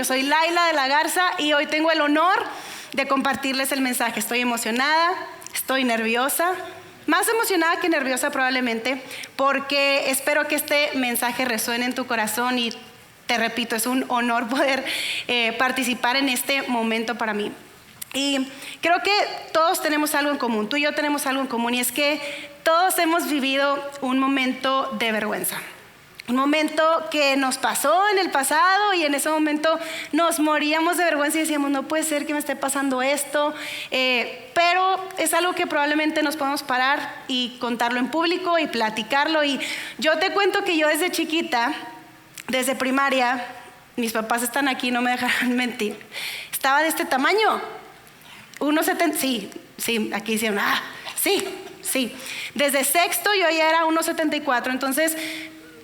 Yo soy Laila de la Garza y hoy tengo el honor de compartirles el mensaje. Estoy emocionada, estoy nerviosa, más emocionada que nerviosa probablemente, porque espero que este mensaje resuene en tu corazón y te repito, es un honor poder participar en este momento para mí. Y creo que todos tenemos algo en común, tú y yo tenemos algo en común, y es que todos hemos vivido un momento de vergüenza. Un momento que nos pasó en el pasado y en ese momento nos moríamos de vergüenza y decíamos, no puede ser que me esté pasando esto, pero es algo que probablemente nos podemos parar y contarlo en público y platicarlo. Y yo te cuento que yo desde chiquita, desde primaria, mis papás están aquí, no me dejarán mentir, estaba de este tamaño, 1.70, sí, aquí dicen, sí, desde sexto yo ya era 1.74, entonces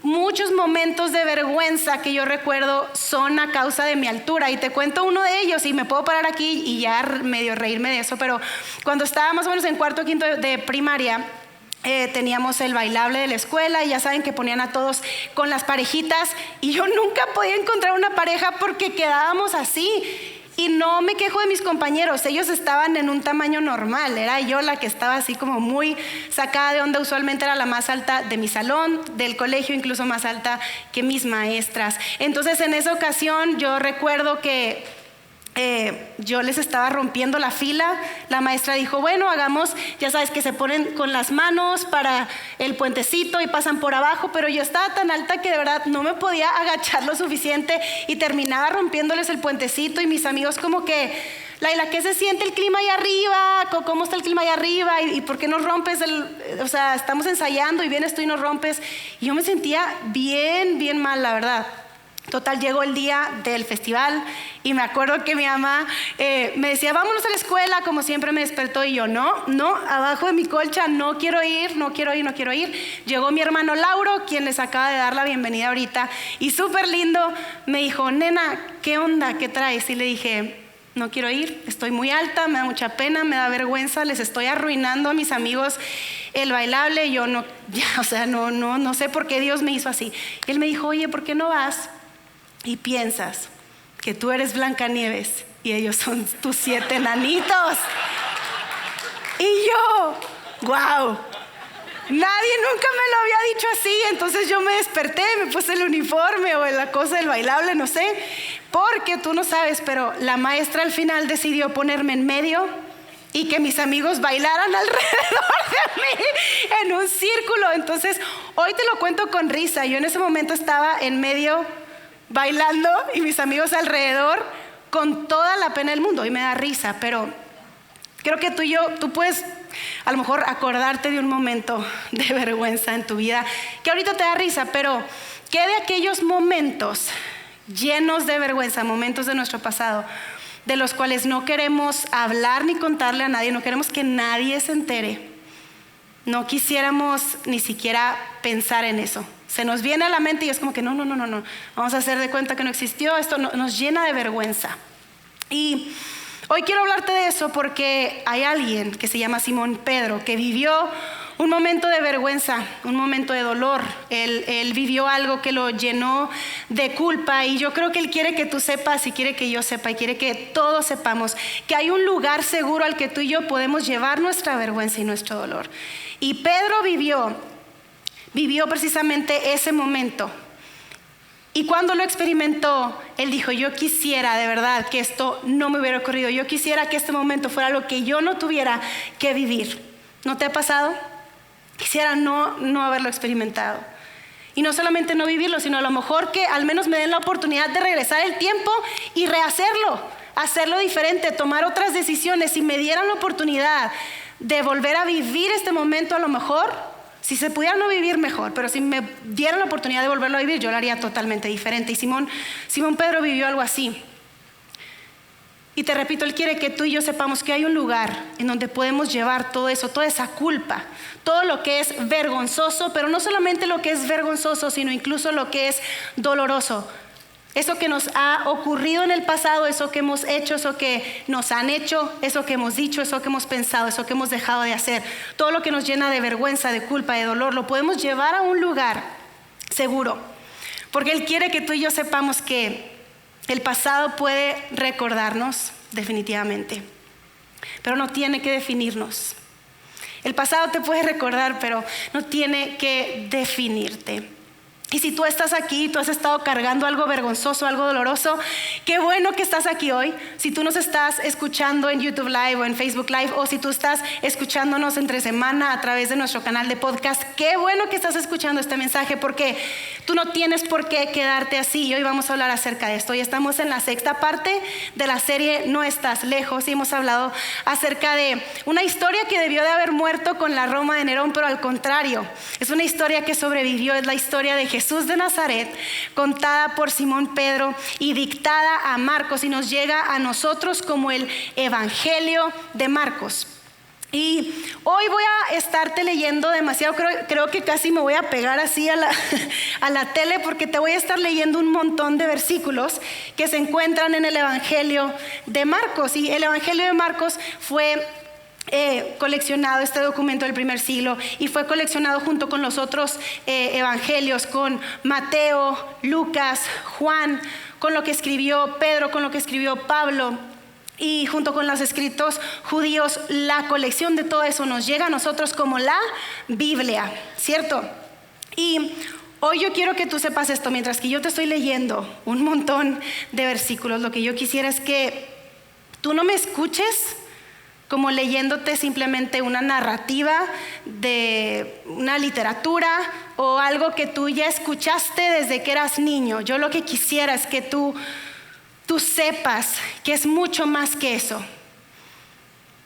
muchos momentos de vergüenza que yo recuerdo son a causa de mi altura, y te cuento uno de ellos y me puedo parar aquí y ya medio reírme de eso, pero cuando estaba más o menos en cuarto o quinto de primaria, teníamos el bailable de la escuela y ya saben que ponían a todos con las parejitas y yo nunca podía encontrar una pareja porque quedábamos así. Y no me quejo de mis compañeros, ellos estaban en un tamaño normal, era yo la que estaba así como muy sacada de onda, usualmente era la más alta de mi salón, del colegio, incluso más alta que mis maestras. Entonces en esa ocasión yo recuerdo que yo les estaba rompiendo la fila, la maestra dijo, bueno, hagamos, ya sabes que se ponen con las manos para el puentecito y pasan por abajo, pero yo estaba tan alta que de verdad no me podía agachar lo suficiente y terminaba rompiéndoles el puentecito y mis amigos como que, Laila, ¿qué se siente el clima allá arriba? ¿Cómo está el clima allá arriba? ¿Y por qué no rompes o sea, estamos ensayando y vienes tú y no rompes? Y yo me sentía bien mal, la verdad. Total, llegó el día del festival y me acuerdo que mi mamá me decía, vámonos a la escuela, como siempre me despertó y yo, no, abajo de mi colcha, no quiero ir. Llegó mi hermano Lauro, quien les acaba de dar la bienvenida ahorita, y súper lindo, me dijo, nena, ¿qué onda? ¿Qué traes? Y le dije, no quiero ir, estoy muy alta, me da mucha pena, me da vergüenza, les estoy arruinando a mis amigos el bailable, yo no sé por qué Dios me hizo así. Y él me dijo, oye, ¿por qué no vas y piensas que tú eres Blancanieves y ellos son tus 7 enanitos? Y yo, wow, nadie nunca me lo había dicho así. Entonces yo me desperté, me puse el uniforme o la cosa del bailable, no sé, porque tú no sabes, pero la maestra al final decidió ponerme en medio y que mis amigos bailaran alrededor de mí en un círculo. Entonces hoy te lo cuento con risa, yo en ese momento estaba en medio bailando y mis amigos alrededor con toda la pena del mundo y me da risa, pero creo que tú puedes a lo mejor acordarte de un momento de vergüenza en tu vida que ahorita te da risa, pero ¿qué de aquellos momentos llenos de vergüenza, momentos de nuestro pasado, de los cuales no queremos hablar ni contarle a nadie, no queremos que nadie se entere, no quisiéramos ni siquiera pensar en eso? Se nos viene a la mente y es como que no, vamos a hacer de cuenta que no existió, esto nos llena de vergüenza. Y hoy quiero hablarte de eso porque hay alguien que se llama Simón Pedro que vivió un momento de vergüenza, un momento de dolor. Él vivió algo que lo llenó de culpa y yo creo que él quiere que tú sepas y quiere que yo sepa y quiere que todos sepamos que hay un lugar seguro al que tú y yo podemos llevar nuestra vergüenza y nuestro dolor. Y Pedro vivió precisamente ese momento. Y cuando lo experimentó, él dijo, yo quisiera de verdad que esto no me hubiera ocurrido. Yo quisiera que este momento fuera algo que yo no tuviera que vivir. ¿No te ha pasado? Quisiera no haberlo experimentado. Y no solamente no vivirlo, sino a lo mejor que al menos me den la oportunidad de regresar el tiempo y rehacerlo, hacerlo diferente, tomar otras decisiones. Si me dieran la oportunidad de volver a vivir este momento, a lo mejor, si se pudiera no vivir mejor, pero si me dieran la oportunidad de volverlo a vivir, yo lo haría totalmente diferente. Y Simón Pedro vivió algo así. Y te repito, él quiere que tú y yo sepamos que hay un lugar en donde podemos llevar todo eso, toda esa culpa, todo lo que es vergonzoso, pero no solamente lo que es vergonzoso, sino incluso lo que es doloroso. Eso que nos ha ocurrido en el pasado, eso que hemos hecho, eso que nos han hecho, eso que hemos dicho, eso que hemos pensado, eso que hemos dejado de hacer. Todo lo que nos llena de vergüenza, de culpa, de dolor, lo podemos llevar a un lugar seguro. Porque Él quiere que tú y yo sepamos que El pasado puede recordarnos definitivamente, pero no tiene que definirnos. El pasado te puede recordar, pero no tiene que definirte. Y si tú estás aquí, tú has estado cargando algo vergonzoso, algo doloroso, qué bueno que estás aquí hoy. Si tú nos estás escuchando en YouTube Live o en Facebook Live, o si tú estás escuchándonos entre semana a través de nuestro canal de podcast, qué bueno que estás escuchando este mensaje, porque tú no tienes por qué quedarte así. Y hoy vamos a hablar acerca de esto. Y estamos en la 6ª parte de la serie No Estás Lejos, y hemos hablado acerca de una historia que debió de haber muerto con la Roma de Nerón, pero al contrario, es una historia que sobrevivió. Es la historia de Jesús de Nazaret, contada por Simón Pedro y dictada a Marcos, y nos llega a nosotros como el Evangelio de Marcos. Y hoy voy a estarte leyendo demasiado, creo que casi me voy a pegar así a la tele, porque te voy a estar leyendo un montón de versículos que se encuentran en el Evangelio de Marcos. Y el Evangelio de Marcos fue coleccionado, este documento del primer siglo, y fue coleccionado junto con los otros evangelios, con Mateo, Lucas, Juan, con lo que escribió Pedro, con lo que escribió Pablo, y junto con los escritos judíos. La colección de todo eso nos llega a nosotros como la Biblia, ¿cierto? Y hoy yo quiero que tú sepas esto. Mientras que yo te estoy leyendo un montón de versículos, lo que yo quisiera es que tú no me escuches como leyéndote simplemente una narrativa de una literatura o algo que tú ya escuchaste desde que eras niño. Yo lo que quisiera es que tú sepas que es mucho más que eso.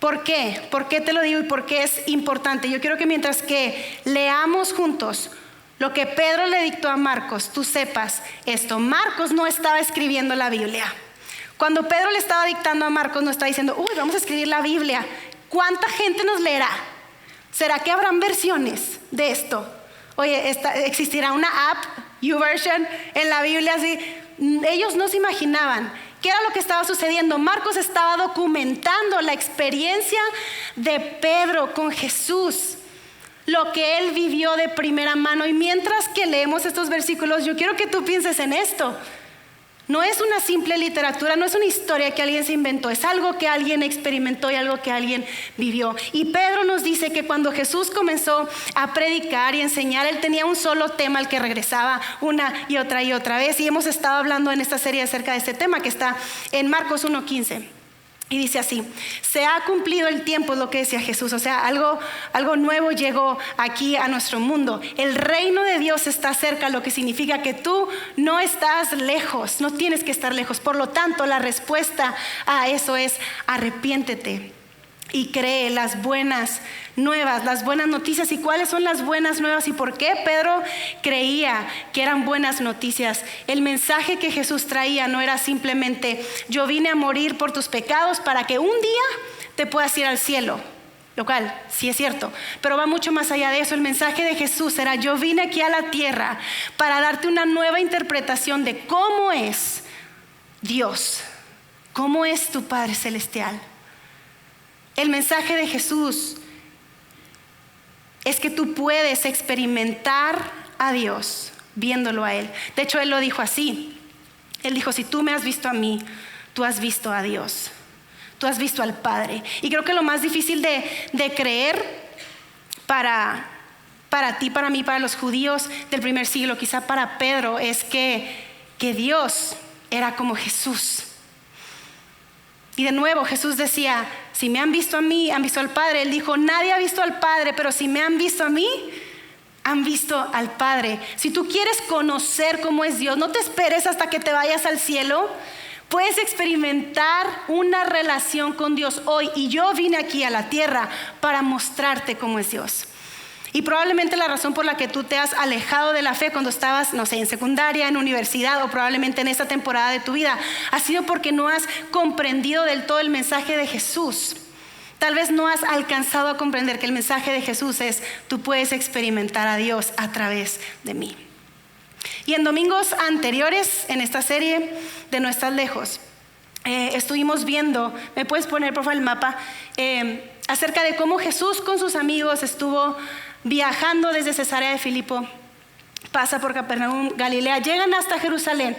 ¿Por qué? ¿Por qué te lo digo y por qué es importante? Yo quiero que mientras que leamos juntos lo que Pedro le dictó a Marcos, tú sepas esto. Marcos no estaba escribiendo la Biblia. Cuando Pedro le estaba dictando a Marcos, no estaba diciendo, vamos a escribir la Biblia. ¿Cuánta gente nos leerá? ¿Será que habrán versiones de esto? Oye, ¿existirá una app, YouVersion, en la Biblia así? Ellos no se imaginaban qué era lo que estaba sucediendo. Marcos estaba documentando la experiencia de Pedro con Jesús, lo que él vivió de primera mano. Y mientras que leemos estos versículos, yo quiero que tú pienses en esto. No es una simple literatura, no es una historia que alguien se inventó, es algo que alguien experimentó y algo que alguien vivió. Y Pedro nos dice que cuando Jesús comenzó a predicar y enseñar, él tenía un solo tema al que regresaba una y otra vez. Y hemos estado hablando en esta serie acerca de este tema que está en Marcos 1:15. Y dice así: se ha cumplido el tiempo, es lo que decía Jesús. O sea, algo nuevo llegó aquí a nuestro mundo. El reino de Dios está cerca, lo que significa que tú no estás lejos, no tienes que estar lejos. Por lo tanto, la respuesta a eso es arrepiéntete y cree las buenas nuevas, las buenas noticias. ¿Y cuáles son las buenas nuevas y por qué Pedro creía que eran buenas noticias? El mensaje que Jesús traía no era simplemente: yo vine a morir por tus pecados para que un día te puedas ir al cielo, lo cual sí es cierto, pero va mucho más allá de eso. El mensaje de Jesús era: yo vine aquí a la tierra para darte una nueva interpretación de cómo es Dios, cómo es tu Padre Celestial. El mensaje de Jesús es que tú puedes experimentar a Dios viéndolo a Él. De hecho, Él lo dijo así. Él dijo: si tú me has visto a mí, tú has visto a Dios. Tú has visto al Padre. Y creo que lo más difícil de creer para ti, para mí, para los judíos del primer siglo, quizá para Pedro, es que Dios era como Jesús. Y de nuevo Jesús decía: si me han visto a mí, han visto al Padre. Él dijo: nadie ha visto al Padre, pero si me han visto a mí, han visto al Padre. Si tú quieres conocer cómo es Dios, no te esperes hasta que te vayas al cielo. Puedes experimentar una relación con Dios hoy. Y yo vine aquí a la tierra para mostrarte cómo es Dios. Y probablemente la razón por la que tú te has alejado de la fe cuando estabas, no sé, en secundaria, en universidad, o probablemente en esta temporada de tu vida, ha sido porque no has comprendido del todo el mensaje de Jesús. Tal vez no has alcanzado a comprender que el mensaje de Jesús es: tú puedes experimentar a Dios a través de mí. Y en domingos anteriores, en esta serie de No Estás Lejos, estuvimos viendo, ¿me puedes poner por favor el mapa? Acerca de cómo Jesús con sus amigos estuvo viajando desde Cesarea de Filipo, pasa por Capernaum, Galilea, llegan hasta Jerusalén.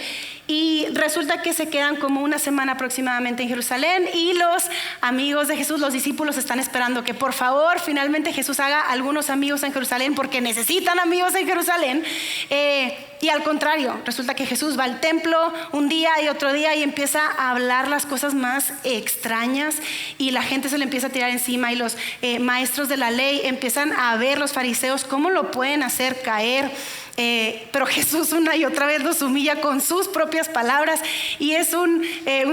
Y resulta que se quedan como una semana aproximadamente en Jerusalén y los amigos de Jesús, los discípulos, están esperando que por favor finalmente Jesús haga algunos amigos en Jerusalén porque necesitan amigos en Jerusalén. Y al contrario, resulta que Jesús va al templo un día y otro día y empieza a hablar las cosas más extrañas y la gente se le empieza a tirar encima y los maestros de la ley empiezan a ver, los fariseos, cómo lo pueden hacer caer. Pero Jesús una y otra vez los humilla con sus propias palabras y es un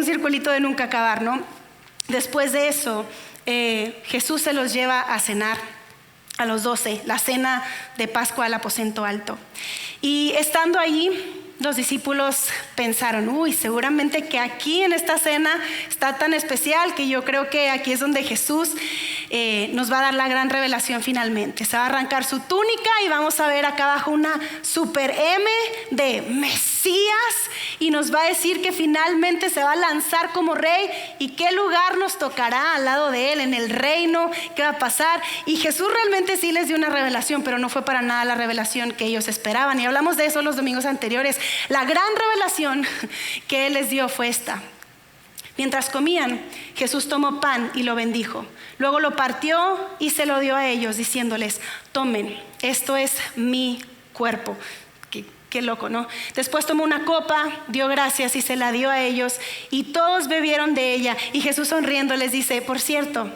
circulito de nunca acabar, ¿no? Después de eso, Jesús se los lleva a cenar a los 12, la cena de Pascua al aposento alto. Y estando allí, los discípulos pensaron, seguramente que aquí en esta cena está tan especial que yo creo que aquí es donde Jesús nos va a dar la gran revelación finalmente. Se va a arrancar su túnica y vamos a ver acá abajo una super M de Mesías y nos va a decir que finalmente se va a lanzar como rey y qué lugar nos tocará al lado de él en el reino, qué va a pasar. Y Jesús realmente sí les dio una revelación, pero no fue para nada la revelación que ellos esperaban. Y hablamos de eso los domingos anteriores. La gran revelación que él les dio fue esta. Mientras comían, Jesús tomó pan y lo bendijo. Luego lo partió y se lo dio a ellos, diciéndoles, tomen, esto es mi cuerpo. Qué loco, ¿no? Después tomó una copa, dio gracias y se la dio a ellos. Y todos bebieron de ella. Y Jesús sonriendo les dice, por cierto,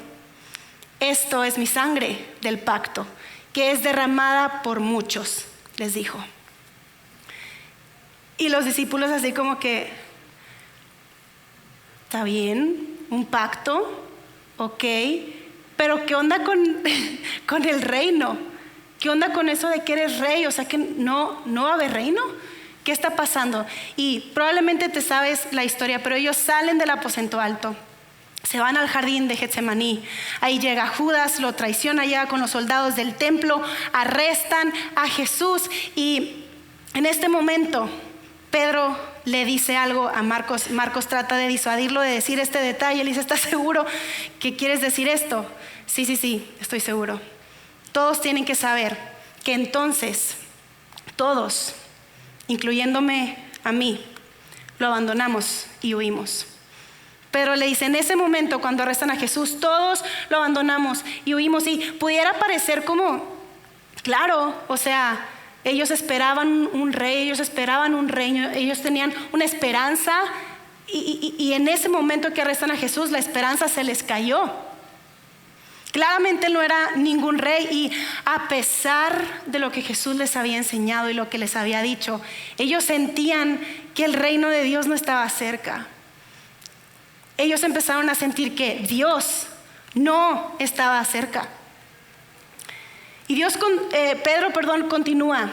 esto es mi sangre del pacto, que es derramada por muchos, les dijo. Y los discípulos así como que, está bien, un pacto, ok, pero ¿qué onda con el reino? ¿Qué onda con eso de que eres rey? O sea que no va a haber reino. ¿Qué está pasando? Y probablemente te sabes la historia, pero ellos salen del aposento alto. Se van al jardín de Getsemaní. Ahí llega Judas, lo traiciona, llega con los soldados del templo, arrestan a Jesús. Y en este momento, Pedro le dice algo a Marcos. Marcos trata de disuadirlo de decir este detalle. Le dice, ¿estás seguro que quieres decir esto? Sí, estoy seguro. Todos tienen que saber que entonces todos, incluyéndome a mí, lo abandonamos y huimos. Pedro le dice, en ese momento cuando arrestan a Jesús, todos lo abandonamos y huimos. Y pudiera parecer como, claro, o sea, ellos esperaban un rey, ellos esperaban un reino, ellos tenían una esperanza y en ese momento que arrestan a Jesús, la esperanza se les cayó. Claramente no era ningún rey y a pesar de lo que Jesús les había enseñado y lo que les había dicho, ellos sentían que el reino de Dios no estaba cerca. Ellos empezaron a sentir que Dios no estaba cerca. Y Pedro continúa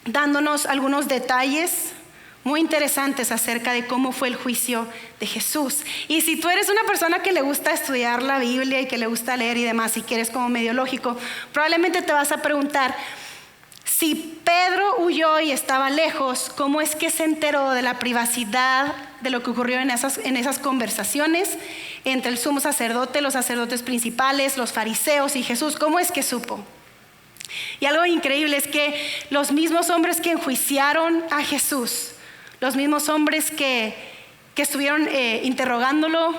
dándonos algunos detalles muy interesantes acerca de cómo fue el juicio de Jesús. Y si tú eres una persona que le gusta estudiar la Biblia y que le gusta leer y demás, y que eres como medio lógico, probablemente te vas a preguntar, si Pedro huyó y estaba lejos, ¿cómo es que se enteró de la privacidad de lo que ocurrió en esas conversaciones entre el sumo sacerdote, los sacerdotes principales, los fariseos y Jesús? ¿Cómo es que supo? Y algo increíble es que los mismos hombres que enjuiciaron a Jesús, los mismos hombres que estuvieron interrogándolo,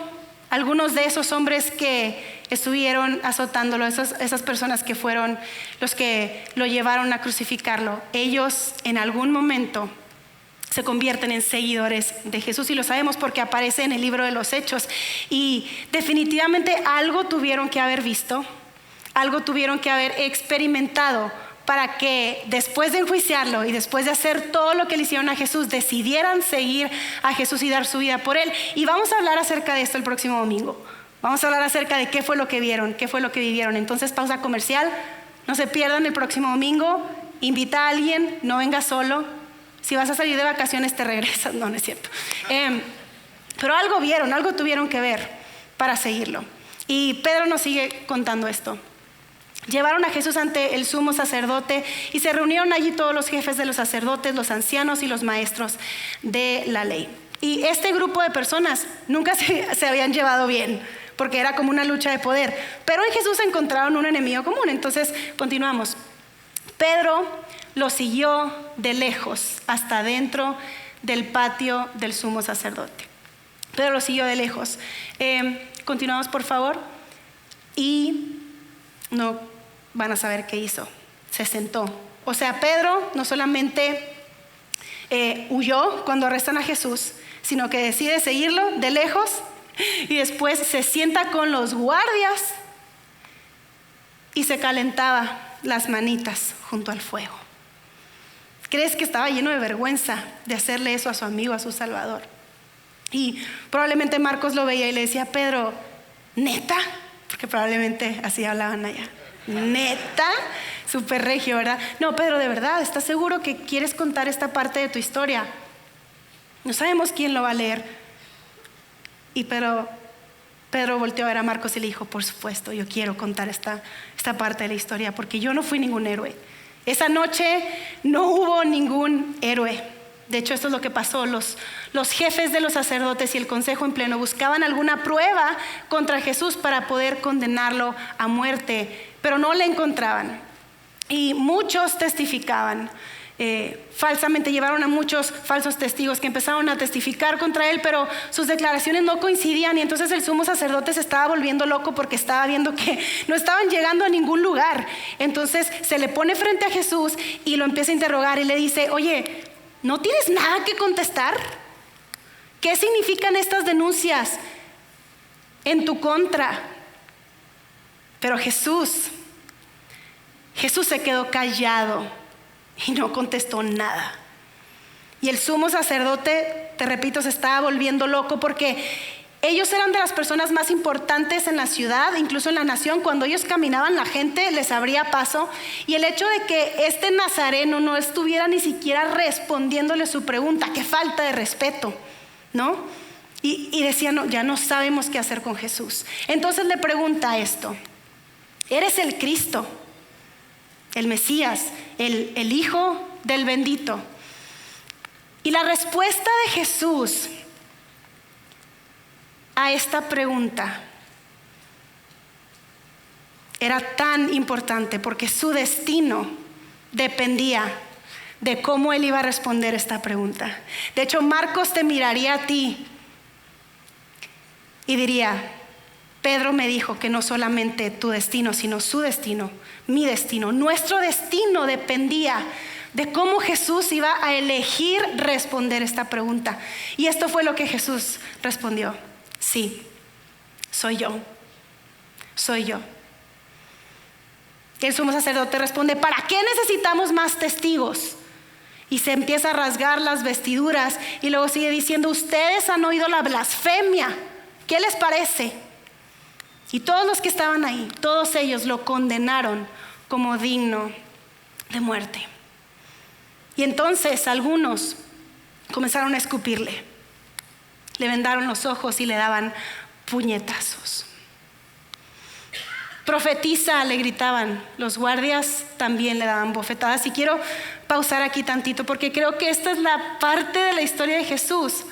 algunos de esos hombres que estuvieron azotándolo, esas personas que fueron los que lo llevaron a crucificarlo, ellos en algún momento se convierten en seguidores de Jesús y lo sabemos porque aparece en el libro de los Hechos. Y definitivamente algo tuvieron que haber visto, algo tuvieron que haber experimentado para que después de enjuiciarlo y después de hacer todo lo que le hicieron a Jesús, decidieran seguir a Jesús y dar su vida por él. Y vamos a hablar acerca de esto el próximo domingo. Vamos a hablar acerca de qué fue lo que vieron, qué fue lo que vivieron. Entonces, pausa comercial, no se pierdan el próximo domingo, invita a alguien, no venga solo. Si vas a salir de vacaciones te regresas, no es cierto. Pero algo vieron, algo tuvieron que ver para seguirlo. Y Pedro nos sigue contando esto. Llevaron a Jesús ante el sumo sacerdote y se reunieron allí todos los jefes de los sacerdotes, los ancianos y los maestros de la ley. Y este grupo de personas nunca se habían llevado bien, porque era como una lucha de poder. Pero en Jesús encontraron un enemigo común. Entonces, continuamos. Pedro lo siguió de lejos hasta dentro del patio del sumo sacerdote. Pedro lo siguió de lejos. Continuamos, por favor. Y no van a saber qué hizo. Se sentó. O sea, Pedro no solamente huyó cuando arrestan a Jesús, sino que decide seguirlo de lejos y después se sienta con los guardias y se calentaba las manitas junto al fuego. ¿Crees que estaba lleno de vergüenza de hacerle eso a su amigo, a su Salvador? Y probablemente Marcos lo veía y le decía: Pedro, ¿neta? Porque probablemente así hablaban allá. ¿Neta? Súper regio, ¿verdad? No, Pedro, de verdad, ¿estás seguro que quieres contar esta parte de tu historia? No sabemos quién lo va a leer. Y Pedro volteó a ver a Marcos y le dijo: por supuesto, yo quiero contar esta parte de la historia, porque yo no fui ningún héroe. Esa noche no hubo ningún héroe. De hecho, esto es lo que pasó. Los jefes de los sacerdotes y el consejo en pleno buscaban alguna prueba contra Jesús para poder condenarlo a muerte, pero no la encontraban. Y muchos testificaban. Falsamente llevaron a muchos falsos testigos que empezaron a testificar contra él, pero sus declaraciones no coincidían, y entonces el sumo sacerdote se estaba volviendo loco porque estaba viendo que no estaban llegando a ningún lugar. Entonces se le pone frente a Jesús y lo empieza a interrogar y le dice: oye, ¿no tienes nada que contestar? ¿Qué significan estas denuncias en tu contra? Pero Jesús se quedó callado y no contestó nada. Y el sumo sacerdote, te repito, se estaba volviendo loco porque ellos eran de las personas más importantes en la ciudad, incluso en la nación. Cuando ellos caminaban, la gente les abría paso, y el hecho de que este nazareno no estuviera ni siquiera respondiéndole su pregunta, qué falta de respeto, ¿no? Y decían: no, ya no sabemos qué hacer con Jesús. Entonces le pregunta esto: ¿eres el Cristo, el Mesías, el Hijo del bendito? Y la respuesta de Jesús a esta pregunta era tan importante porque su destino dependía de cómo él iba a responder esta pregunta. De hecho, Marcos te miraría a ti y diría: Pedro me dijo que no solamente tu destino, sino su destino, mi destino, nuestro destino dependía de cómo Jesús iba a elegir responder esta pregunta. Y esto fue lo que Jesús respondió: sí, soy yo. Y el sumo sacerdote responde: ¿para qué necesitamos más testigos? Y se empieza a rasgar las vestiduras y luego sigue diciendo: ustedes han oído la blasfemia, ¿qué les parece? Y todos los que estaban ahí, todos ellos lo condenaron como digno de muerte. Y entonces algunos comenzaron a escupirle, le vendaron los ojos y le daban puñetazos. Profetiza, le gritaban. Los guardias también le daban bofetadas. Y quiero pausar aquí tantito porque creo que esta es la parte de la historia de Jesús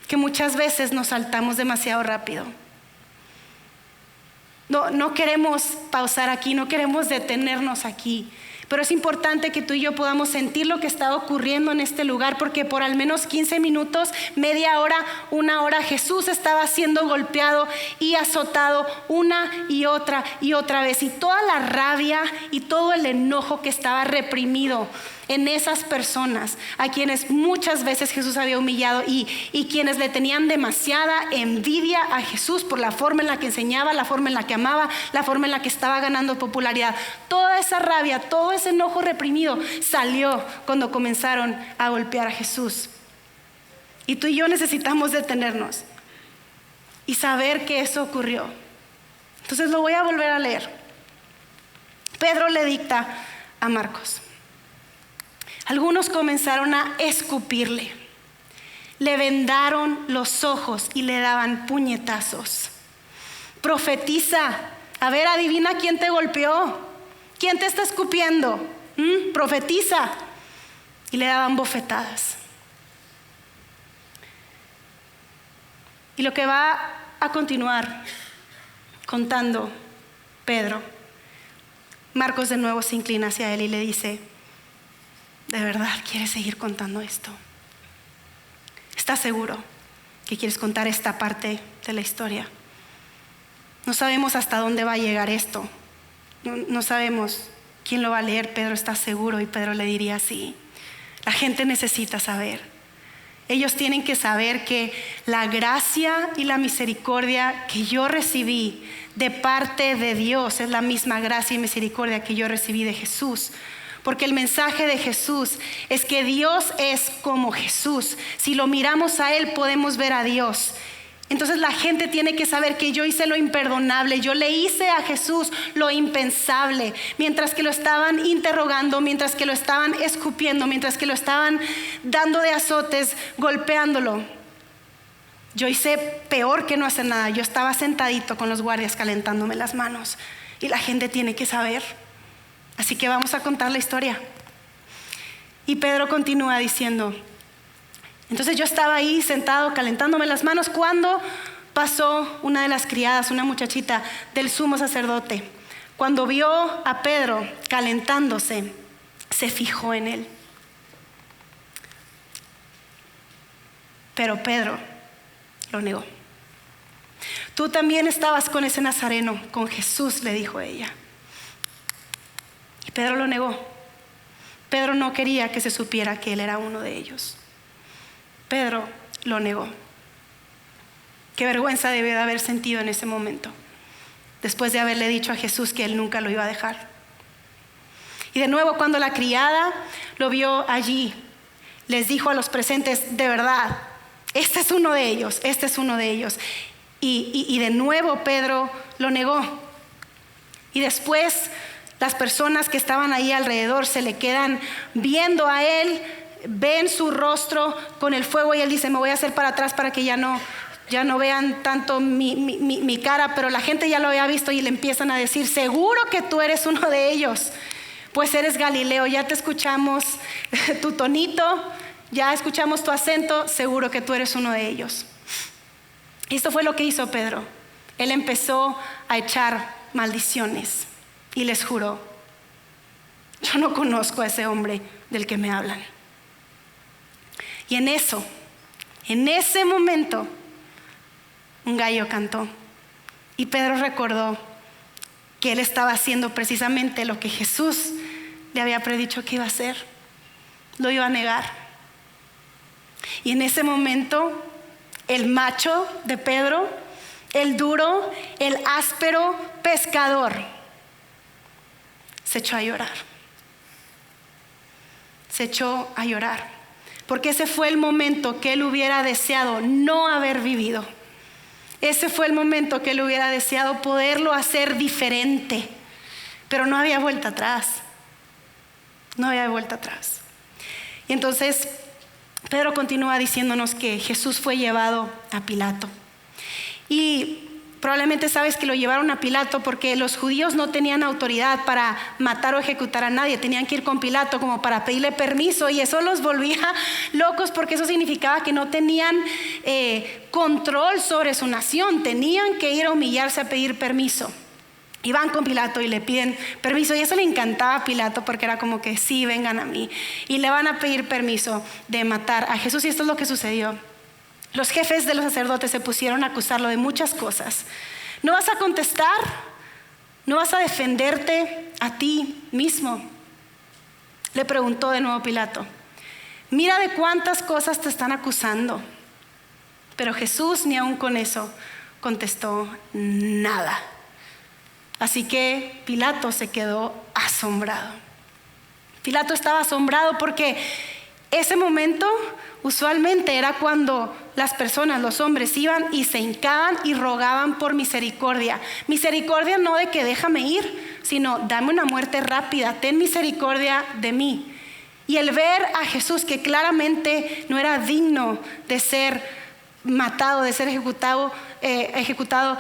que muchas veces nos saltamos demasiado rápido. No queremos pausar aquí, no queremos detenernos aquí. Pero es importante que tú y yo podamos sentir lo que está ocurriendo en este lugar, porque por al menos 15 minutos, media hora, una hora, Jesús estaba siendo golpeado y azotado una y otra vez. Y toda la rabia y todo el enojo que estaba reprimido en esas personas a quienes muchas veces Jesús había humillado y quienes le tenían demasiada envidia a Jesús por la forma en la que enseñaba, la forma en la que amaba, la forma en la que estaba ganando popularidad. Toda esa rabia, todo ese enojo reprimido salió cuando comenzaron a golpear a Jesús. Y tú y yo necesitamos detenernos y saber que eso ocurrió. Entonces lo voy a volver a leer. Pedro le dicta a Marcos: algunos comenzaron a escupirle, le vendaron los ojos y le daban puñetazos. Profetiza, a ver, adivina quién te golpeó, quién te está escupiendo. Profetiza. Y le daban bofetadas. Y lo que va a continuar contando Pedro, Marcos de nuevo se inclina hacia él y le dice: ¿de verdad quieres seguir contando esto? ¿Estás seguro que quieres contar esta parte de la historia? No sabemos hasta dónde va a llegar esto. No sabemos quién lo va a leer. Pedro está seguro y Pedro le diría sí. La gente necesita saber. Ellos tienen que saber que la gracia y la misericordia que yo recibí de parte de Dios es la misma gracia y misericordia que yo recibí de Jesús. Porque el mensaje de Jesús es que Dios es como Jesús. Si lo miramos a Él, podemos ver a Dios. Entonces la gente tiene que saber que yo hice lo imperdonable, yo le hice a Jesús lo impensable, mientras que lo estaban interrogando, mientras que lo estaban escupiendo, mientras que lo estaban dando de azotes, golpeándolo. Yo hice peor que no hacer nada. Yo estaba sentadito con los guardias calentándome las manos, y la gente tiene que saber. Así que vamos a contar la historia. Y Pedro continúa diciendo: entonces yo estaba ahí sentado calentándome las manos cuando pasó una de las criadas, una muchachita del sumo sacerdote. Cuando vio a Pedro calentándose, se fijó en él. Pero Pedro lo negó. Tú también estabas con ese nazareno, con Jesús, le dijo ella. Y Pedro lo negó. Pedro no quería que se supiera que él era uno de ellos. Pedro lo negó. Qué vergüenza debe de haber sentido en ese momento, después de haberle dicho a Jesús que él nunca lo iba a dejar. Y de nuevo, cuando la criada lo vio allí, les dijo a los presentes: de verdad, este es uno de ellos, este es uno de ellos. Y de nuevo Pedro lo negó. Y después las personas que estaban ahí alrededor se le quedan viendo a él, ven su rostro con el fuego, y él dice: me voy a hacer para atrás para que ya no vean tanto mi cara. Pero la gente ya lo había visto y le empiezan a decir: seguro que tú eres uno de ellos, pues eres Galileo, ya te escuchamos tu tonito, ya escuchamos tu acento, seguro que tú eres uno de ellos. Y esto fue lo que hizo Pedro. Él empezó a echar maldiciones y les juró: yo no conozco a ese hombre del que me hablan. Y en ese momento, un gallo cantó. Y Pedro recordó que él estaba haciendo precisamente lo que Jesús le había predicho que iba a hacer. Lo iba a negar. Y en ese momento, el macho de Pedro, el duro, el áspero pescador, se echó a llorar. Se echó a llorar. Porque ese fue el momento que él hubiera deseado no haber vivido. Ese fue el momento que él hubiera deseado poderlo hacer diferente. Pero no había vuelta atrás. No había vuelta atrás. Y entonces Pedro continúa diciéndonos que Jesús fue llevado a Pilato. Y probablemente sabes que lo llevaron a Pilato porque los judíos no tenían autoridad para matar o ejecutar a nadie. Tenían que ir con Pilato como para pedirle permiso, y eso los volvía locos, porque eso significaba que no tenían control sobre su nación. Tenían que ir a humillarse a pedir permiso. Y van con Pilato y le piden permiso, y eso le encantaba a Pilato, porque era como que sí, vengan a mí. Y le van a pedir permiso de matar a Jesús, y esto es lo que sucedió. Los jefes de los sacerdotes se pusieron a acusarlo de muchas cosas. ¿No vas a contestar? ¿No vas a defenderte a ti mismo?, le preguntó de nuevo Pilato. Mira de cuántas cosas te están acusando. Pero Jesús ni aun con eso contestó nada. Así que Pilato se quedó asombrado. Pilato estaba asombrado porque ese momento usualmente era cuando las personas, los hombres, iban y se hincaban y rogaban por misericordia. Misericordia no de que déjame ir, sino dame una muerte rápida, ten misericordia de mí. Y el ver a Jesús, que claramente no era digno de ser matado, de ser ejecutado,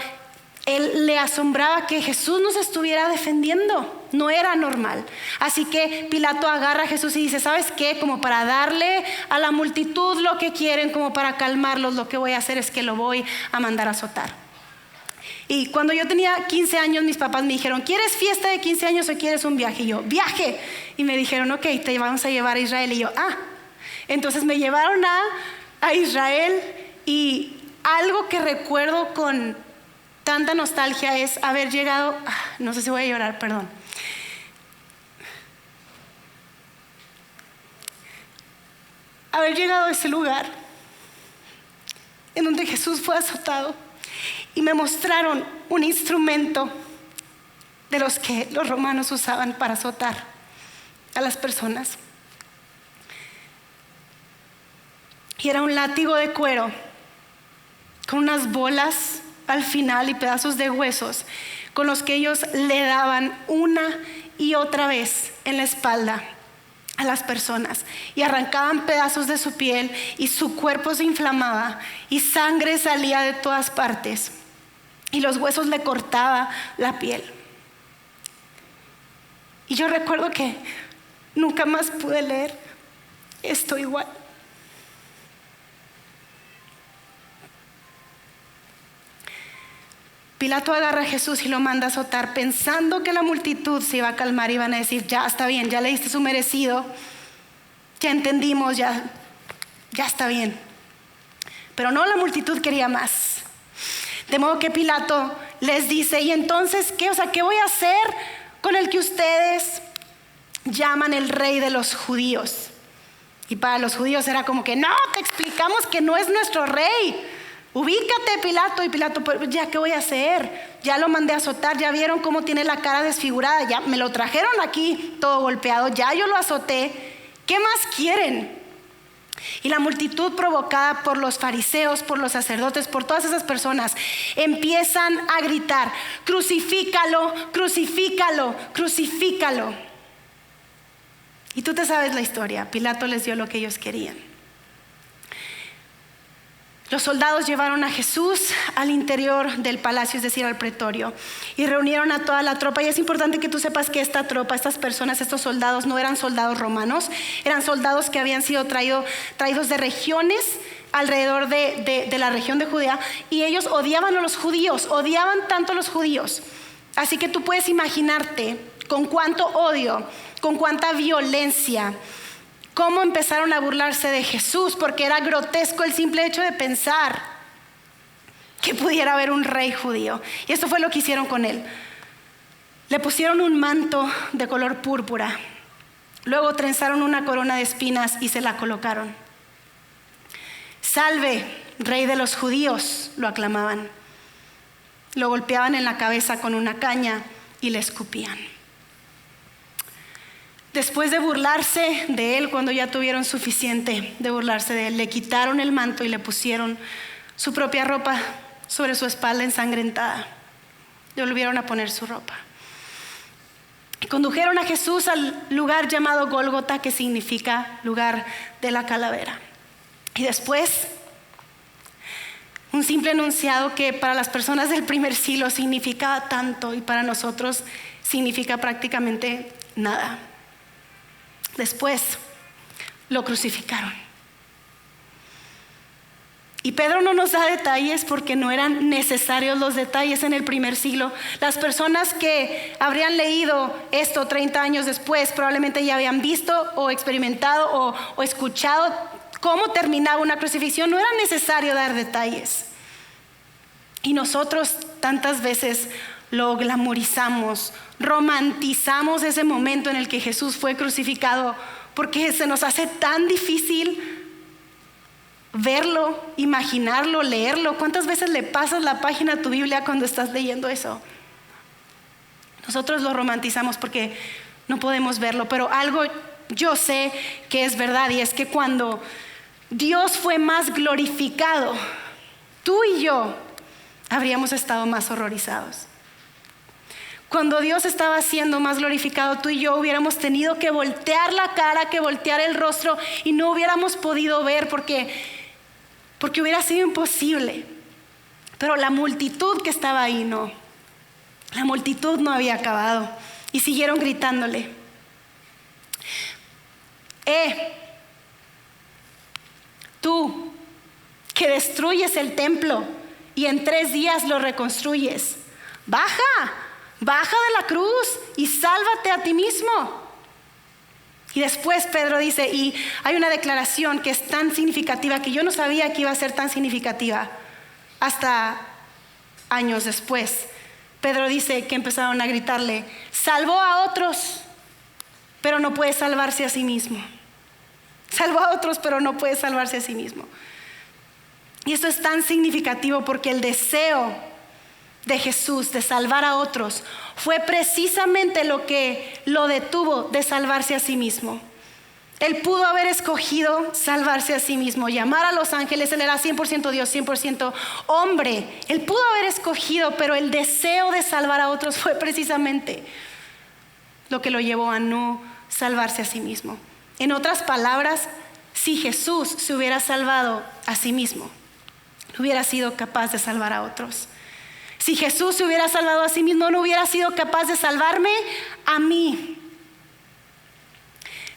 él le asombraba que Jesús no se estuviera defendiendo. No era normal. Así que Pilato agarra a Jesús y dice: ¿sabes qué? Como para darle a la multitud lo que quieren, como para calmarlos, lo que voy a hacer es que lo voy a mandar a azotar. Y cuando yo tenía 15 años, mis papás me dijeron: ¿quieres fiesta de 15 años o quieres un viaje? Y yo: viaje. Y me dijeron: ok, te vamos a llevar a Israel. Y yo: entonces me llevaron a Israel, y algo que recuerdo con tanta nostalgia es haber llegado, no sé si voy a llorar, perdón. Haber llegado a ese lugar en donde Jesús fue azotado y me mostraron un instrumento de los que los romanos usaban para azotar a las personas. Y era un látigo de cuero con unas bolas al final y pedazos de huesos con los que ellos le daban una y otra vez en la espalda a las personas, y arrancaban pedazos de su piel y su cuerpo se inflamaba y sangre salía de todas partes y los huesos le cortaba la piel. Y yo recuerdo que nunca más pude leer esto igual. Pilato agarra a Jesús y lo manda a azotar, pensando que la multitud se iba a calmar y iban a decir: ya está bien, ya le diste su merecido, ya entendimos, ya está bien. Pero no, la multitud quería más. De modo que Pilato les dice: ¿y entonces qué? O sea, ¿qué voy a hacer con el que ustedes llaman el rey de los judíos? Y para los judíos era como que: no, te explicamos que no es nuestro rey. Ubícate, Pilato. Y Pilato: pues ya, ¿qué voy a hacer? Ya lo mandé a azotar, ya vieron cómo tiene la cara desfigurada, ya me lo trajeron aquí todo golpeado, ya yo lo azoté, ¿qué más quieren? Y la multitud, provocada por los fariseos, por los sacerdotes, por todas esas personas, empiezan a gritar: crucifícalo, crucifícalo, crucifícalo. Y tú te sabes la historia. Pilato les dio lo que ellos querían. Los soldados llevaron a Jesús al interior del palacio, es decir, al pretorio, y reunieron a toda la tropa. Y es importante que tú sepas que esta tropa, estas personas, estos soldados no eran soldados romanos, eran soldados que habían sido traídos de regiones alrededor de la región de Judea, y ellos odiaban a los judíos, odiaban tanto a los judíos. Así que tú puedes imaginarte con cuánto odio, con cuánta violencia, cómo empezaron a burlarse de Jesús, porque era grotesco el simple hecho de pensar que pudiera haber un rey judío. Y esto fue lo que hicieron con él. Le pusieron un manto de color púrpura, luego trenzaron una corona de espinas y se la colocaron. Salve, rey de los judíos, lo aclamaban. Lo golpeaban en la cabeza con una caña y le escupían. Después de burlarse de él, cuando ya tuvieron suficiente de burlarse de él, le quitaron el manto y le pusieron su propia ropa sobre su espalda ensangrentada. Le volvieron a poner su ropa. Y condujeron a Jesús al lugar llamado Gólgota, que significa lugar de la calavera. Y después, un simple enunciado que para las personas del primer siglo significaba tanto y para nosotros significa prácticamente nada. Después lo crucificaron. Y Pedro no nos da detalles porque no eran necesarios los detalles en el primer siglo. Las personas que habrían leído esto 30 años después probablemente ya habían visto o experimentado o escuchado cómo terminaba una crucifixión. No era necesario dar detalles. Y nosotros tantas veces lo glamorizamos, romantizamos ese momento en el que Jesús fue crucificado, porque se nos hace tan difícil verlo, imaginarlo, leerlo. ¿Cuántas veces le pasas la página a tu Biblia cuando estás leyendo eso? Nosotros lo romantizamos porque no podemos verlo, pero algo yo sé que es verdad, y es que cuando Dios fue más glorificado, tú y yo habríamos estado más horrorizados. Cuando Dios estaba siendo más glorificado, tú y yo hubiéramos tenido que voltear la cara, que voltear el rostro, y no hubiéramos podido ver porque hubiera sido imposible. Pero la multitud que estaba ahí no. La multitud no había acabado y siguieron gritándole: tú que destruyes el templo y en 3 días lo reconstruyes, baja de la cruz y sálvate a ti mismo. Y después Pedro dice, y hay una declaración que es tan significativa que yo no sabía que iba a ser tan significativa hasta años después. Pedro dice que empezaron a gritarle, salvó a otros, pero no puede salvarse a sí mismo. Salvó a otros, pero no puede salvarse a sí mismo. Y esto es tan significativo porque el deseo de Jesús de salvar a otros fue precisamente lo que lo detuvo de salvarse a sí mismo. Él pudo haber escogido salvarse a sí mismo, llamar a los ángeles. Él era 100% Dios, 100% hombre. Él pudo haber escogido, pero el deseo de salvar a otros fue precisamente lo que lo llevó a no salvarse a sí mismo. En otras palabras, si Jesús se hubiera salvado a sí mismo, no hubiera sido capaz de salvar a otros. Si Jesús se hubiera salvado a sí mismo, no hubiera sido capaz de salvarme a mí.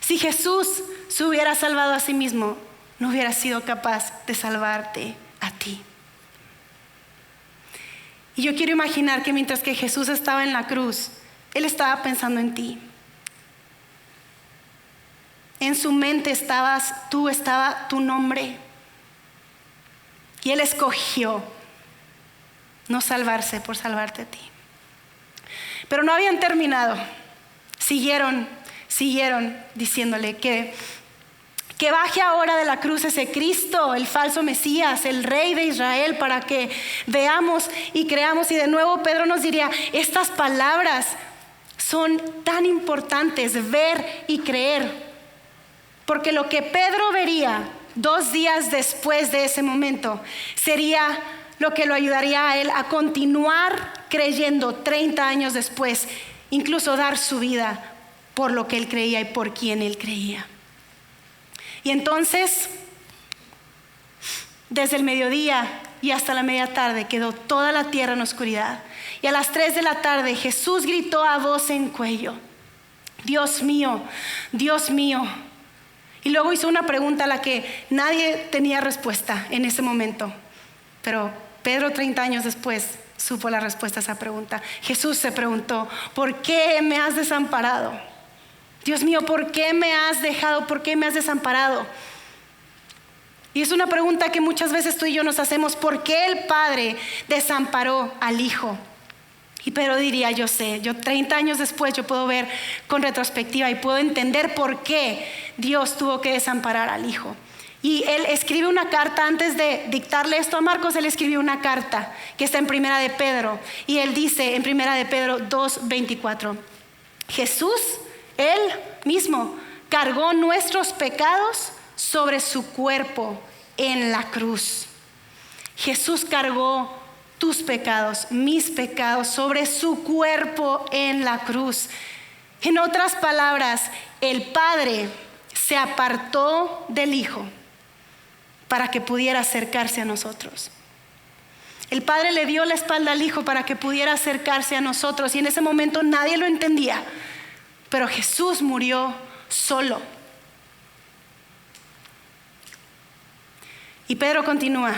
Si Jesús se hubiera salvado a sí mismo, no hubiera sido capaz de salvarte a ti. Y yo quiero imaginar que mientras que Jesús estaba en la cruz, Él estaba pensando en ti. En su mente estaba tu nombre. Y Él escogió no salvarse por salvarte a ti. Pero no habían terminado. Siguieron diciéndole que baje ahora de la cruz ese Cristo, el falso Mesías, el Rey de Israel, para que veamos y creamos. Y de nuevo Pedro nos diría, estas palabras son tan importantes, ver y creer. Porque lo que Pedro vería 2 días después de ese momento sería lo que lo ayudaría a él a continuar creyendo 30 años después, incluso dar su vida por lo que él creía y por quien él creía. Y entonces, desde el mediodía y hasta la media tarde quedó toda la tierra en oscuridad. Y a las 3 de la tarde Jesús gritó a voz en cuello, Dios mío, Dios mío. Y luego hizo una pregunta a la que nadie tenía respuesta en ese momento. Pero Pedro 30 años después supo la respuesta a esa pregunta. Jesús se preguntó, ¿por qué me has desamparado? Dios mío, ¿por qué me has dejado? ¿Por qué me has desamparado? Y es una pregunta que muchas veces tú y yo nos hacemos. ¿Por qué el Padre desamparó al Hijo? Y Pedro diría, yo sé, 30 años después yo puedo ver con retrospectiva y puedo entender por qué Dios tuvo que desamparar al Hijo. Y él escribe una carta, antes de dictarle esto a Marcos, él escribió una carta que está en Primera de Pedro. Y él dice en Primera de Pedro 2:24, Jesús, Él mismo, cargó nuestros pecados sobre su cuerpo en la cruz. Jesús cargó tus pecados, mis pecados, sobre su cuerpo en la cruz. En otras palabras, el Padre se apartó del Hijo para que pudiera acercarse a nosotros. El Padre le dio la espalda al Hijo para que pudiera acercarse a nosotros, y en ese momento nadie lo entendía, pero Jesús murió solo. Y Pedro continúa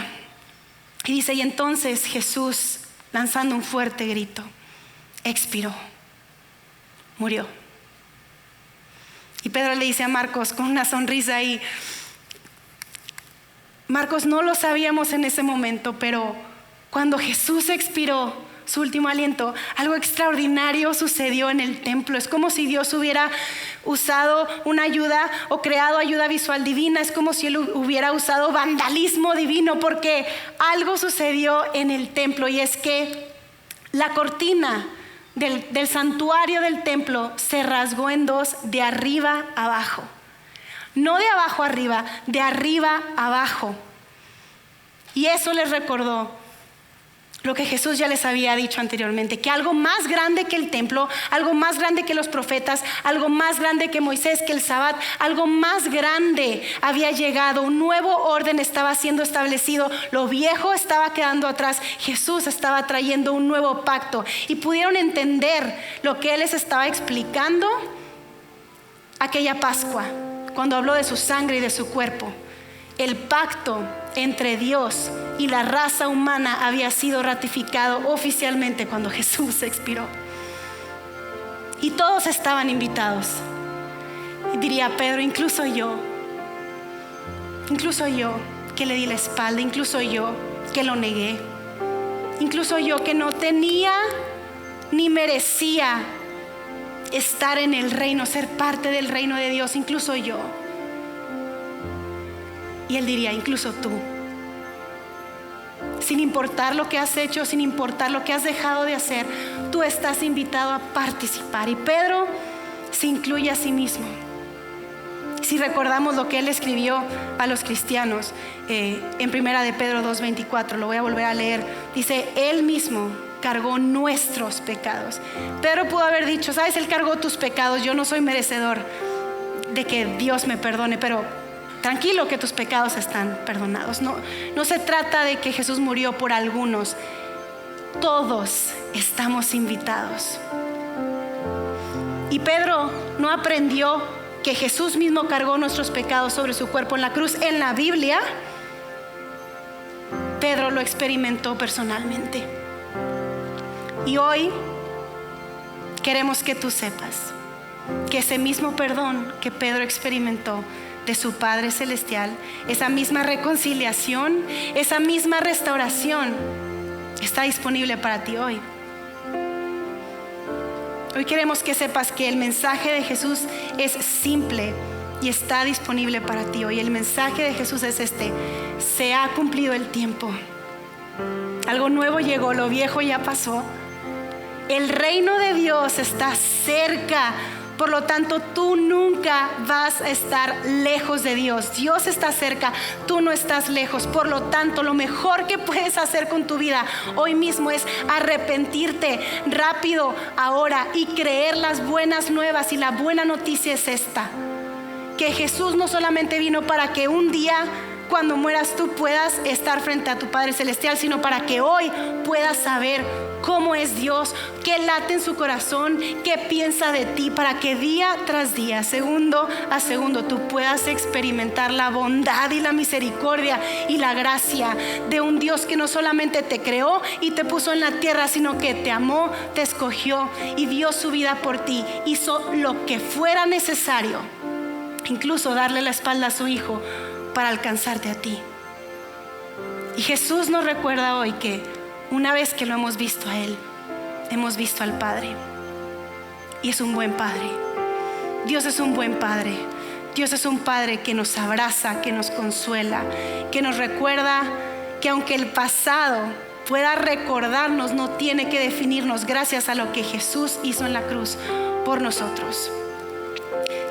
y dice, y entonces Jesús, lanzando un fuerte grito, expiró, murió. Y Pedro le dice a Marcos con una sonrisa ahí, Marcos, no lo sabíamos en ese momento, pero cuando Jesús expiró su último aliento, algo extraordinario sucedió en el templo. Es como si Dios hubiera usado una ayuda o creado ayuda visual divina. Es como si Él hubiera usado vandalismo divino, porque algo sucedió en el templo, y es que la cortina del santuario del templo se rasgó en 2 de arriba a abajo. No de abajo arriba, de arriba abajo. Y eso les recordó lo que Jesús ya les había dicho anteriormente, que algo más grande que el templo, algo más grande que los profetas, algo más grande que Moisés, que el Sabbat, algo más grande había llegado. Un nuevo orden estaba siendo establecido. Lo viejo estaba quedando atrás. Jesús estaba trayendo un nuevo pacto, y pudieron entender lo que Él les estaba explicando aquella Pascua, cuando habló de su sangre y de su cuerpo. El pacto entre Dios y la raza humana había sido ratificado oficialmente cuando Jesús expiró. Y todos estaban invitados. Y diría Pedro, incluso yo que le di la espalda, incluso yo que lo negué, incluso yo que no tenía ni merecía estar en el reino, ser parte del reino de Dios, incluso yo. Y él diría, incluso tú. Sin importar lo que has hecho, sin importar lo que has dejado de hacer, tú estás invitado a participar. Y Pedro se incluye a sí mismo. Si recordamos lo que él escribió a los cristianos en primera de Pedro 2:24, lo voy a volver a leer. Dice, él mismo cargó nuestros pecados. Pedro pudo haber dicho, sabes, él cargó tus pecados, yo no soy merecedor de que Dios me perdone, pero tranquilo que tus pecados están perdonados. No se trata de que Jesús murió por algunos, todos estamos invitados. Y Pedro no aprendió que Jesús mismo cargó nuestros pecados sobre su cuerpo en la cruz. En la Biblia, Pedro lo experimentó personalmente. Y hoy queremos que tú sepas que ese mismo perdón que Pedro experimentó de su Padre Celestial, esa misma reconciliación, esa misma restauración está disponible para ti hoy. Hoy queremos que sepas que el mensaje de Jesús es simple y está disponible para ti hoy. El mensaje de Jesús es este: se ha cumplido el tiempo. Algo nuevo llegó, lo viejo ya pasó. El reino de Dios está cerca. Por lo tanto, tú nunca vas a estar lejos de Dios. Dios está cerca, tú no estás lejos. Por lo tanto, lo mejor que puedes hacer con tu vida hoy mismo es arrepentirte rápido ahora y creer las buenas nuevas. Y la buena noticia es esta: que Jesús no solamente vino para que un día, cuando mueras, tú puedas estar frente a tu Padre Celestial, sino para que hoy puedas saber cómo es Dios, qué late en su corazón, qué piensa de ti, para que día tras día, segundo a segundo, tú puedas experimentar la bondad y la misericordia y la gracia de un Dios que no solamente te creó y te puso en la tierra, sino que te amó, te escogió y dio su vida por ti. Hizo lo que fuera necesario, incluso darle la espalda a su Hijo para alcanzarte a ti. Y Jesús nos recuerda hoy que una vez que lo hemos visto a Él, hemos visto al Padre. Y es un buen Padre. Dios es un buen Padre. Dios es un Padre que nos abraza, que nos consuela, que nos recuerda que aunque el pasado pueda recordarnos, no tiene que definirnos, gracias a lo que Jesús hizo en la cruz por nosotros.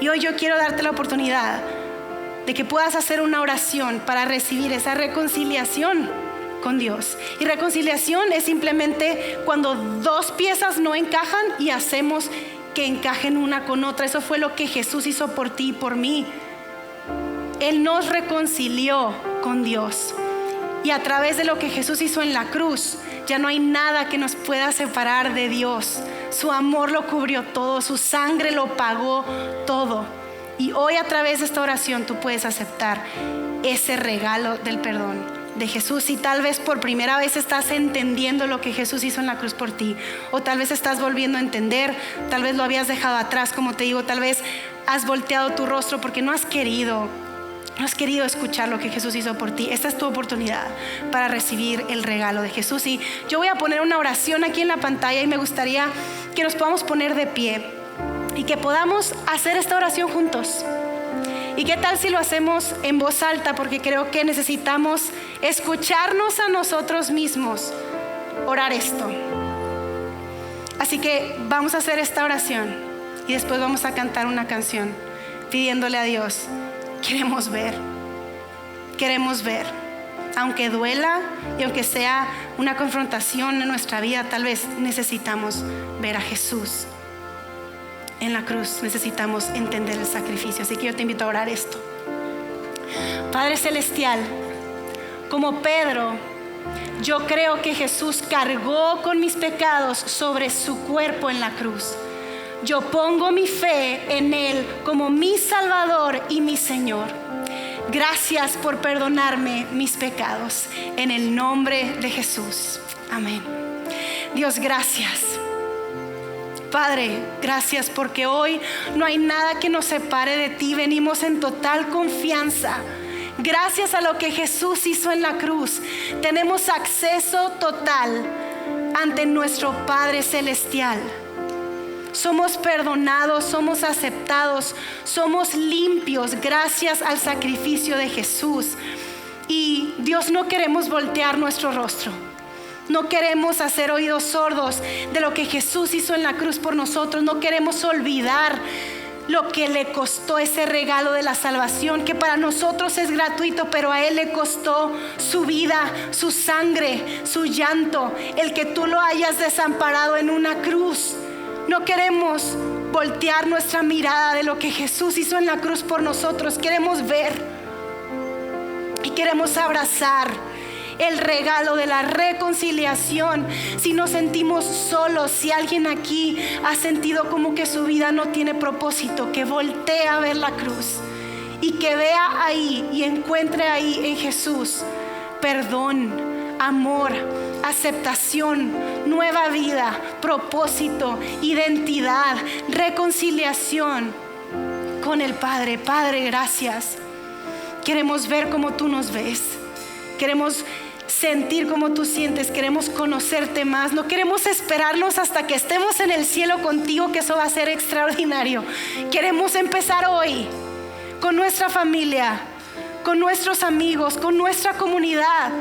Y hoy yo quiero darte la oportunidad de que puedas hacer una oración para recibir esa reconciliación con Dios. Y reconciliación es simplemente cuando dos piezas no encajan y hacemos que encajen una con otra. Eso fue lo que Jesús hizo por ti y por mí. Él nos reconcilió con Dios. Y a través de lo que Jesús hizo en la cruz, ya no hay nada que nos pueda separar de Dios. Su amor lo cubrió todo, su sangre lo pagó todo. Y hoy, a través de esta oración, tú puedes aceptar ese regalo del perdón de Jesús. Y tal vez por primera vez estás entendiendo lo que Jesús hizo en la cruz por ti, o tal vez estás volviendo a entender, tal vez lo habías dejado atrás, como te digo, tal vez has volteado tu rostro porque no has querido escuchar lo que Jesús hizo por ti. Esta es tu oportunidad para recibir el regalo de Jesús. Y yo voy a poner una oración aquí en la pantalla y me gustaría que nos podamos poner de pie y que podamos hacer esta oración juntos. ¿Y qué tal si lo hacemos en voz alta? Porque creo que necesitamos escucharnos a nosotros mismos orar esto. Así que vamos a hacer esta oración y después vamos a cantar una canción pidiéndole a Dios: queremos ver, aunque duela y aunque sea una confrontación en nuestra vida, tal vez necesitamos ver a Jesús en la cruz, necesitamos entender el sacrificio. Así que yo te invito a orar esto. Padre Celestial, como Pedro, yo creo que Jesús cargó con mis pecados sobre su cuerpo en la cruz. Yo pongo mi fe en Él como mi Salvador y mi Señor. Gracias por perdonarme mis pecados. En el nombre de Jesús. Amén. Dios, gracias. Padre, gracias porque hoy no hay nada que nos separe de ti. Venimos en total confianza. Gracias a lo que Jesús hizo en la cruz, tenemos acceso total ante nuestro Padre Celestial. Somos perdonados, somos aceptados, somos limpios gracias al sacrificio de Jesús. Y Dios, no queremos voltear nuestro rostro. No queremos hacer oídos sordos de lo que Jesús hizo en la cruz por nosotros. No queremos olvidar lo que le costó ese regalo de la salvación, que para nosotros es gratuito, pero a Él le costó su vida, su sangre, su llanto, el que tú lo hayas desamparado en una cruz. No queremos voltear nuestra mirada de lo que Jesús hizo en la cruz por nosotros. Queremos ver y queremos abrazar el regalo de la reconciliación. Si nos sentimos solos, si alguien aquí ha sentido como que su vida no tiene propósito, que voltee a ver la cruz y que vea ahí y encuentre ahí en Jesús perdón, amor, aceptación, nueva vida, propósito, identidad, reconciliación con el Padre. Padre, gracias. Queremos ver como tú nos ves. Queremos sentir como tú sientes. Queremos conocerte más. No queremos esperarnos hasta que estemos en el cielo contigo, que eso va a ser extraordinario. Queremos empezar hoy con nuestra familia, con nuestros amigos, con nuestra comunidad.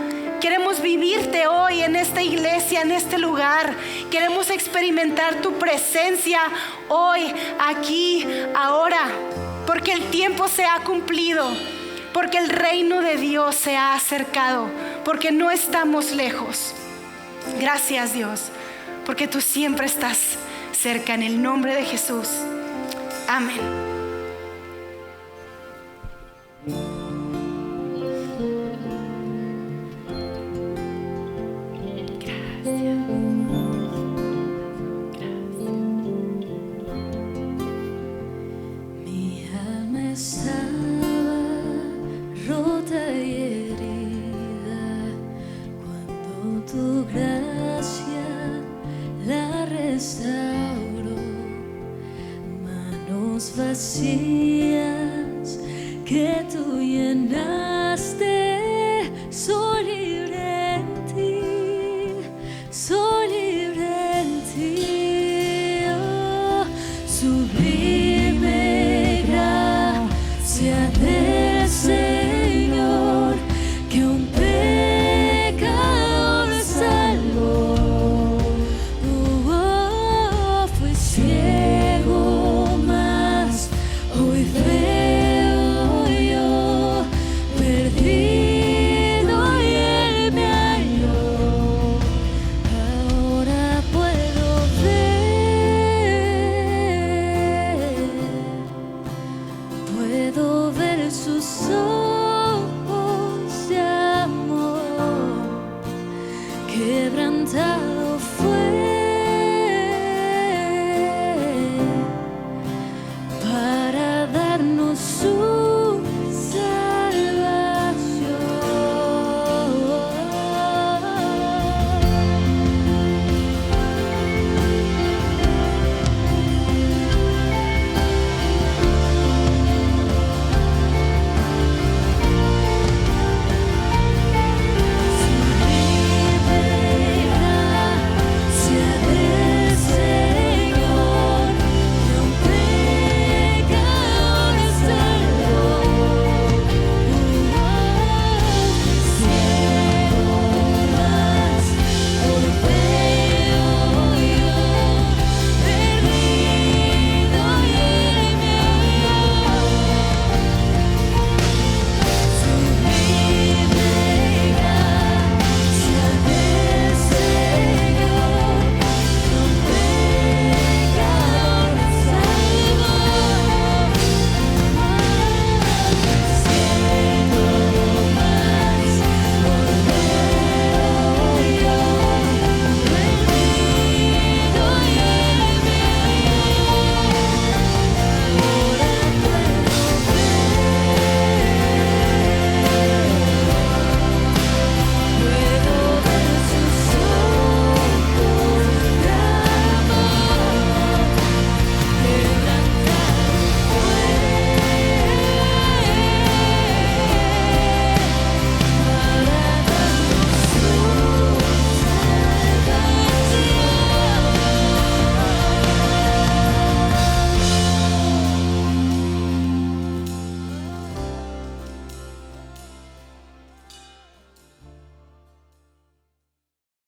Queremos vivirte hoy en esta iglesia, en este lugar. Queremos experimentar tu presencia hoy, aquí, ahora, porque el tiempo se ha cumplido, porque el reino de Dios se ha acercado, porque no estamos lejos. Gracias, Dios, porque tú siempre estás cerca. En el nombre de Jesús. Amén. Vacías que tú llenaste, soy libre en ti, soy libre en ti. Oh, sublime gracia del Señor, que un pecador salvó. Fui ciego, hoy veo yo, perdido, y Él me halló. Ahora puedo ver sus ojos de amor. Quebrantado fue